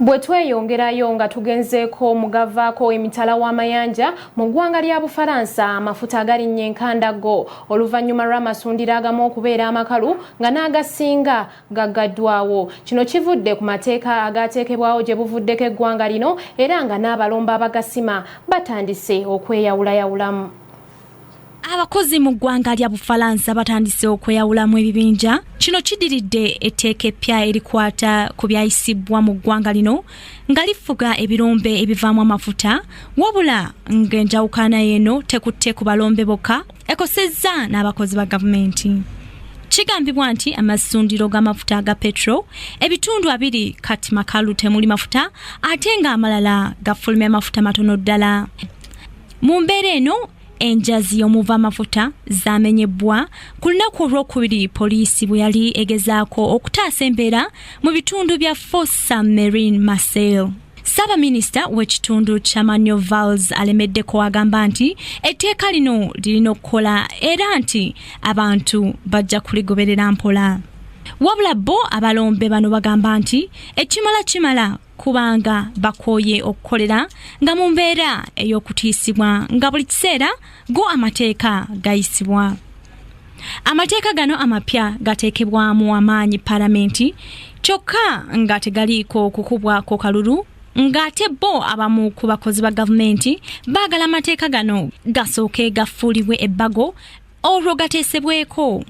Bwe tweyongerayo nga tugenzeeko mugavaako emitala w'amayanja mu ggwanga lya Bufalansa amafuta agalinnye enkandago oluvannyuma lw'amasundiro agamu okubeera amakalu nga n'agasinga gaggaddwawo. Kino kivudde ku mateeka agaateekebwawo gye buvuddeko eggwanga lino era nga n'abalombe abagasima batandise okweyawulayawulamu. Abakozi mu ggwanga lya Bufalansa batandise okweyawulamu ebibinja. Kino kidiridde etteeka eppya erikwata ku byayisibwa mu ggwanga lino nga lifuga ebirombe ebivaamu amafuta, wabula ng'enjawukana eno tekutte ku balombe bokka, ekosezza n'abakozi ba gavumenti. Kigambibwa nti amasundiro g'amafuta aga petro ebitundu 2 kati makalu temuli mafuta ate ng'amalala gafulumya amafuta matono ddala. Mu mbeera eno enjazi omuva amafuta zamenyebwa ku lunaku olwokubiri poliisi bwe yali egezaako okutaasa embeera mu bitundu bya Fort Saint-Marine Marseille. Ssaabaminisita w'ekitundu kya Manioc-Vals alemeddeko agamba nti etteeka lino lirina okukola era nti abantu bajja kuligoberera mpola. Wabula bo abalombe bano bagamba nti ekimala kubanga bakooye okukolera nga mu mbeera ey'okutiisibwa nga buli kiseera go amateeka gayisibwa. Amateeka gano amapya gateekebwamu amaanyi palamenti kyokka nga tegaliiko kukubwako kalulu, ng'ate bo abamu ku bakozi ba gavumenti baagala amateeka gano gasooke gafuulibwe ebbago olwo gateesebweko.